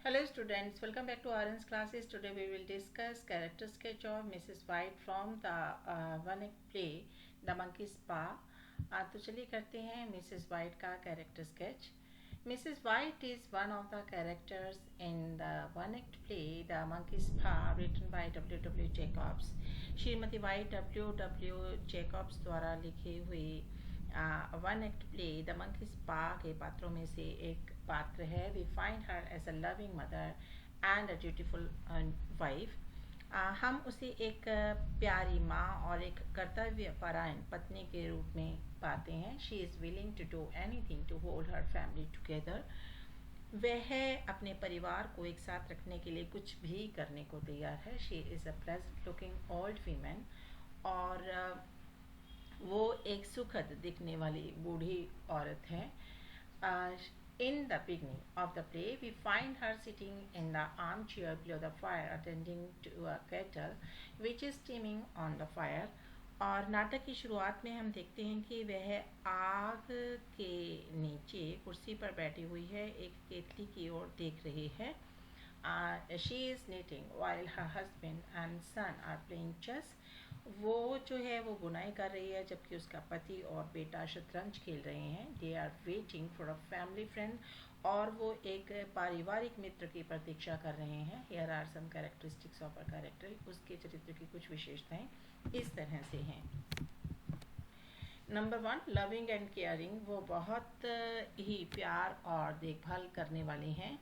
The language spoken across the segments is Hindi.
Hello students, welcome back to RN's classes. Today we will discuss character sketch of Mrs. White from the one act play The Monkey's Paw. तो चलिए करते हैं Mrs. White का character sketch. Mrs. White is one of the characters in the one act play The Monkey's Paw written by W. W. Jacobs. Shrimati White W. W. Jacobs द्वारा लिखी हुई one act play the monkey's paw के पात्रों में से एक पात्र है. We find her as a loving mother and a beautiful wife. हम उसे एक प्यारी माँ और एक कर्तव्यपरायण पत्नी के रूप में पाते हैं. She is willing to do anything to hold her family together. वह अपने परिवार को एक साथ रखने के लिए कुछ भी करने को तैयार है. She is a pleasant looking old women. और वो एक सुखद दिखने वाली बूढ़ी औरत है. In the beginning of the play, we find her sitting in the armchair below the fire, attending to a kettle which is steaming on the fire. और नाटक की शुरुआत में हम देखते हैं कि वह आग के नीचे कुर्सी पर बैठी हुई है, एक केतली की ओर देख रही है. She is knitting while her husband and son are playing chess. वो जो है वो बुनाई कर रही है जबकि उसका पति और बेटा शतरंज खेल रहे हैं. They are waiting for a family friend. और वो एक पारिवारिक मित्र की प्रतीक्षा कर रहे हैं. Here are some characteristics of a character. उसके चरित्र की कुछ विशेषताएं इस तरह से हैं. Number 1, loving and caring. वो बहुत ही प्यार और देखभाल करने वाली हैं.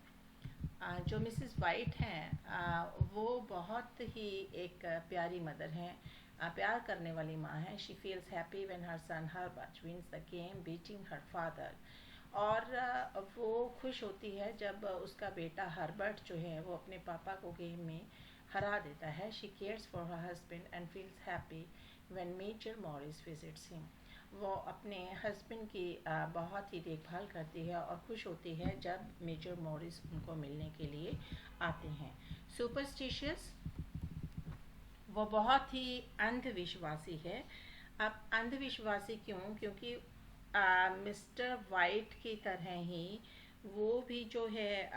जो मिसेस वाइट हैं वो बहुत ही एक प्यारी मदर हैं, प्यार करने वाली माँ है. She feels happy when her son Herbert wins the game beating her father. और वो खुश होती है जब उसका बेटा हर्बर्ट जो है वो अपने पापा को गेम में हरा देता है. She cares for her husband and feels happy when Major Morris visits him. वो अपने हस्बैंड की बहुत ही देखभाल करती है और खुश होती है जब मेजर मॉरिस उनको मिलने के लिए आते हैं. सुपरस्टिशियस. वो बहुत ही अंधविश्वासी है. अब अंधविश्वासी क्यों? क्योंकि मिस्टर वाइट की तरह ही वो भी जो है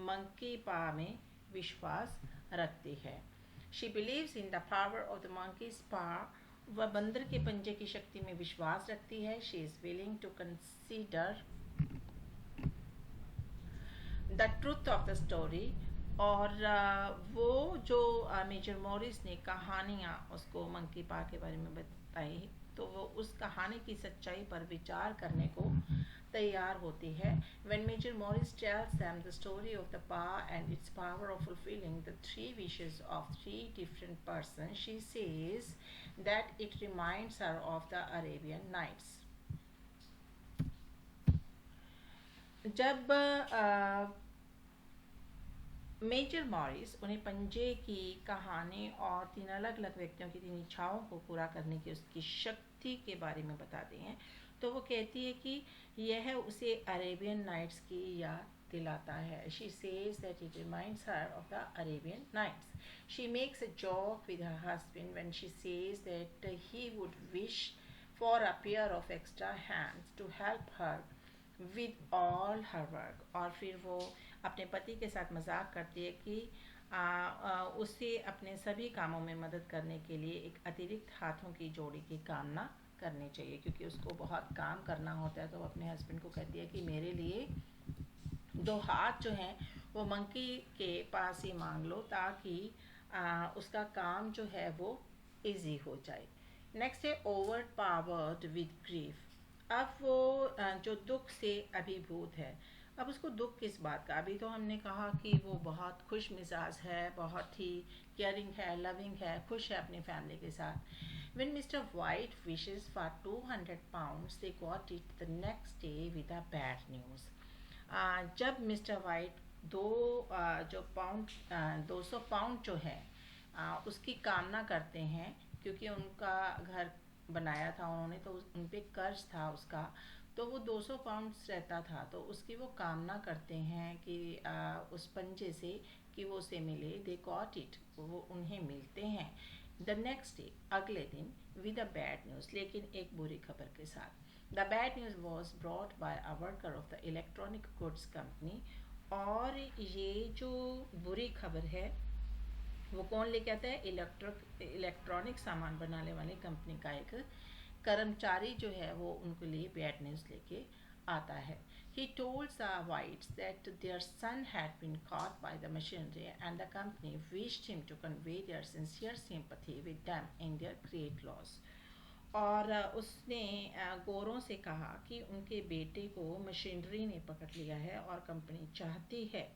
मंकी पा में विश्वास रखती है. She believes in the power of the monkey's पा. वह बंदर के पंजे की शक्ति में विश्वास रखती है. She is willing to consider the truth of the story. और वो जो मेजर मॉरिस ने कहानियाँ उसको मंकी पा के बारे में बताई तो वो उस कहानी की सच्चाई पर विचार करने को तैयार होती है. When Major Morris tells them the story of the paw and its power of fulfilling the 3 wishes of 3 different persons, she says that it reminds her of the Arabian Nights. जब मेजर मॉरिस उन्हें पंजे की कहानी और 3 अलग अलग व्यक्तियों की 3 इच्छाओं को पूरा करने की उसकी शक्ति के बारे में बताते हैं तो वो कहती है कि यह उसे अरेबियन नाइट्स की याद दिलाता है. She says that it reminds her of the Arabian Nights. She makes a joke with her husband when she says that he would wish for a pair of extra hands to help her with all her work. और फिर वो अपने पति के साथ मजाक करती है कि उसे अपने सभी कामों में मदद करने के लिए एक अतिरिक्त हाथों की जोड़ी की कामना करनी चाहिए क्योंकि उसको बहुत काम करना होता है. तो वो अपने हस्बैंड को कहती है कि मेरे लिए 2 हाथ जो हैं वो मंकी के पास ही मांग लो ताकि उसका काम जो है वो इजी हो जाए. नेक्स्ट है ओवर पावर्ड विद ग्रीफ. अब वो जो दुख से अभिभूत है. अब उसको दुख किस बात का? अभी तो हमने कहा कि वो बहुत खुश मिजाज है, बहुत ही केयरिंग है, लविंग है, खुश है अपनी फैमिली के साथ. When Mr. White wishes for 200 pounds, they got it the next day with a bad news. जब मिस्टर वाइट जो पाउंड 200 पाउंड जो है उसकी कामना करते हैं क्योंकि उनका घर बनाया था उन्होंने तो उन पे कर्ज था उसका, तो वो 200 पाउंड्स रहता था तो उसकी वो कामना करते हैं कि उस पंजे से कि वो उसे मिले. They got it. वो उन्हें मिलते हैं द नेक्स्ट डे, अगले दिन, विद अ बैड न्यूज़, लेकिन एक बुरी खबर के साथ. The bad news was brought by a worker of the electronic goods company. और ये जो बुरी खबर है वो कौन लेके आता है? इलेक्ट्रॉनिक सामान बनाने वाली कंपनी का एक कर्मचारी जो है वो उनके लिए बैड न्यूज़ लेके आता है. He told the whites that their son had been caught by the machinery and the company wished him to convey their sincere sympathy with them in their great loss. और उसने गोरों से कहा कि उनके बेटे को मशीनरी ने पकड़ लिया है और कंपनी चाहती है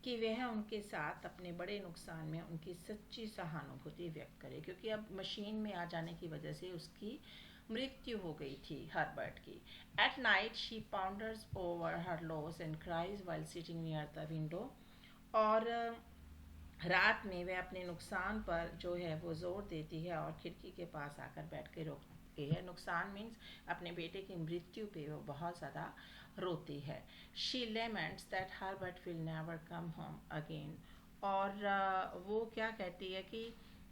कि वह उनके साथ अपने बड़े नुकसान में उनकी सच्ची सहानुभूति व्यक्त करे, क्योंकि अब मशीन में आ जाने की वजह से उसकी मृत्यु हो गई थी हर्बर्ट की. At night she ponders over her loss and cries while sitting near the window. और रात में वह अपने नुकसान पर जो है वो जोर देती है और खिड़की के पास आकर बैठ के रोती है. नुकसान मीन्स अपने बेटे की मृत्यु पे वो बहुत ज़्यादा रोती है. She laments that Herbert will never come home again. और वो क्या कहती है कि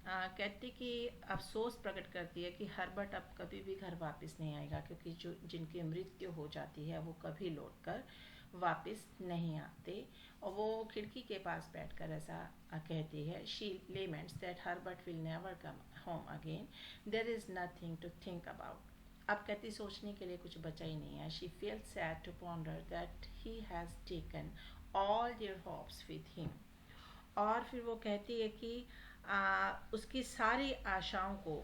कहती कि अफसोस प्रकट करती है कि हर्बर्ट अब कभी भी घर वापस नहीं आएगा, क्योंकि जो जिनकी मृत्यु हो जाती है वो कभी लौट कर वापस नहीं आते. और वो खिड़की के पास बैठकर ऐसा कहती है. She laments that Herbert will never come home again. There is nothing to think about. अब कहती सोचने के लिए कुछ बचा ही नहीं है. She feels sad to ponder that he has taken all their hopes with him. और फिर वो कहती है कि उसकी सारी आशाओं को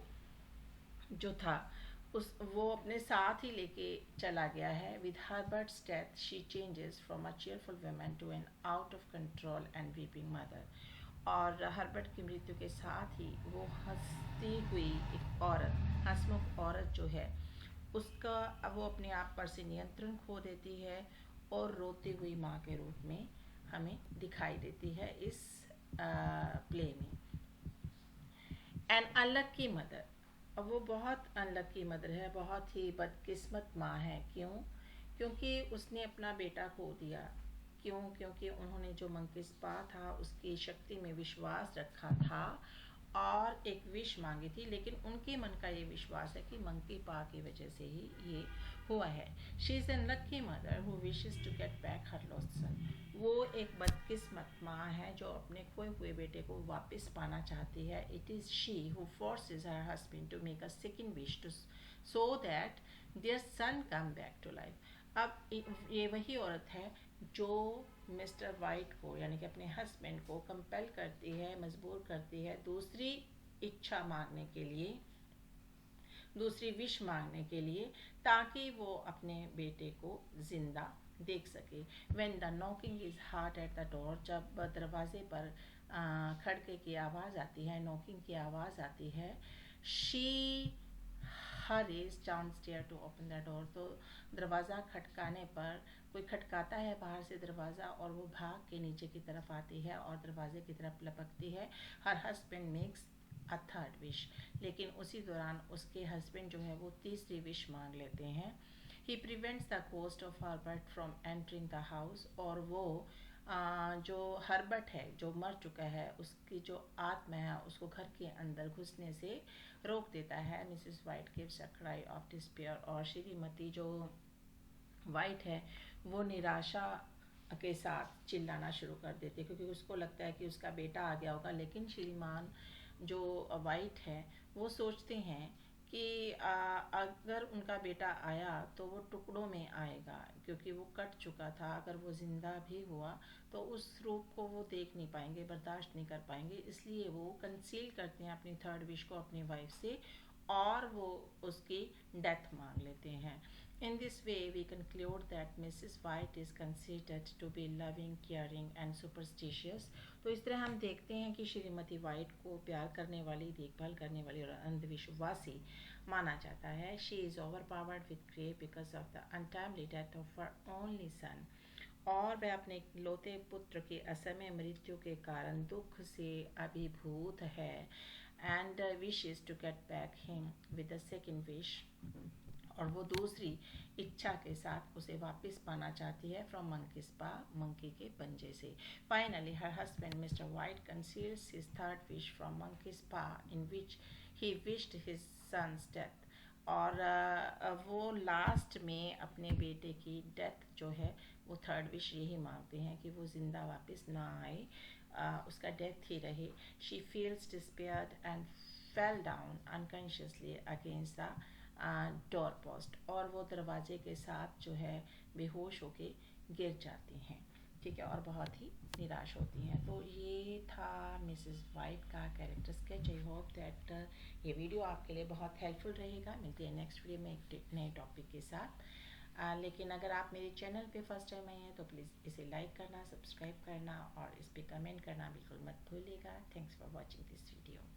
जो था उस वो अपने साथ ही लेके चला गया है. With Herbert's death she changes from a cheerful woman to an out of control and weeping mother. और हर्बर्ट की मृत्यु के साथ ही वो हंसती हुई एक औरत, हंसमुख औरत जो है उसका वो अपने आप पर से नियंत्रण खो देती है और रोती हुई माँ के रूप में हमें दिखाई देती है इस प्ले में. An unlucky mother. अब वो बहुत अनलक्की मदर है, बहुत ही बदकिस्मत माँ है. क्यों? क्योंकि उसने अपना बेटा खो दिया. क्यों? क्योंकि उन्होंने जो मंकी स्पा था उसकी शक्ति में विश्वास रखा था और एक विश मांगी थी, लेकिन उनके मन का ये विश्वास है कि मंकी पा की वजह से ही ये हुआ है. She is unlucky mother who wishes to get back her lost son. वो एक बदकिस्मत माँ है जो अपने खोए हुए बेटे को वापस पाना चाहती है. It is she who forces her husband to make a second wish to so that their son come back to life. अब ये वही औरत है जो मिस्टर वाइट को यानी कि अपने हस्बैंड को कंपेल करती है, मजबूर करती है दूसरी इच्छा मांगने के लिए, दूसरी विश मांगने के लिए, ताकि वो अपने बेटे को जिंदा देख सके. When the knocking is hard at the door. जब दरवाजे पर खड़के की आवाज़ आती है, नॉकिंग की आवाज़ आती है. She hurries downstair to open the door. तो दरवाज़ा खटकाने पर कोई खटकाता है बाहर से दरवाज़ा और वो भाग के नीचे की तरफ आती है और दरवाजे की तरफ लपकती है. Her husband makes a third wish. लेकिन उसी दौरान उसके हस्बैंड जो है वो तीसरी विश मांग लेते हैं. He prevents the ghost of Herbert from entering the house. और वो जो हर्बर्ट है जो मर चुका है उसकी जो आत्मा है उसको घर के अंदर घुसने से रोक देता है. Mrs white gives a cry of despair. और श्रीमती जो वाइट है वो निराशा के साथ चिल्लाना शुरू कर देती है, क्योंकि उसको लगता है कि उसका बेटा आ गया होगा. लेकिन श्रीमान जो वाइट है वो सोचते हैं कि अगर उनका बेटा आया तो वो टुकड़ों में आएगा, क्योंकि वो कट चुका था. अगर वो ज़िंदा भी हुआ तो उस रूप को वो देख नहीं पाएंगे, बर्दाश्त नहीं कर पाएंगे. इसलिए वो कंसील करते हैं अपनी थर्ड विश को अपनी वाइफ से और वो उसकी डेथ मांग लेते हैं. In this way, we conclude that Mrs. White is considered to be loving, caring and superstitious. तो इस तरह हम देखते हैं कि श्रीमती वाइट को प्यार करने वाली, देखभाल करने वाली और अंधविश्वासी माना जाता है. She is overpowered with grief because of the untimely death of her only son. और वह अपने इकलौते पुत्र की असमय मृत्यु के कारण दुख से अभिभूत है. And wishes to get back him with the second wish. और वो दूसरी इच्छा के साथ उसे वापस पाना चाहती है फ्रॉम मंकी स्पा, मंकी के पंजे से. Finally her husband mister White conceals his third wish from monkey's paw in which he wished his son's death. और वो लास्ट में अपने बेटे की डेथ जो है वो थर्ड विश यही मांगते हैं कि वो ज़िंदा वापस ना आए, उसका डेथ ही रहे। She feels despaired and fell down unconsciously against the door post, और वो दरवाजे के साथ जो है बेहोश होके गिर जाती हैं, ठीक है, और बहुत ही निराश होती हैं। तो ये था मिसेस वाइट का character sketch. I hope that ये वीडियो आपके लिए बहुत हेल्पफुल रहेगा। मिलते हैं नेक्स्ट वीडियो में एक नए टॉपिक के साथ। लेकिन अगर आप मेरे चैनल पे फर्स्ट टाइम आए हैं तो प्लीज़ इसे लाइक करना, सब्सक्राइब करना और इस पर कमेंट करना बिल्कुल मत भूलिएगा। Thanks for watching this video.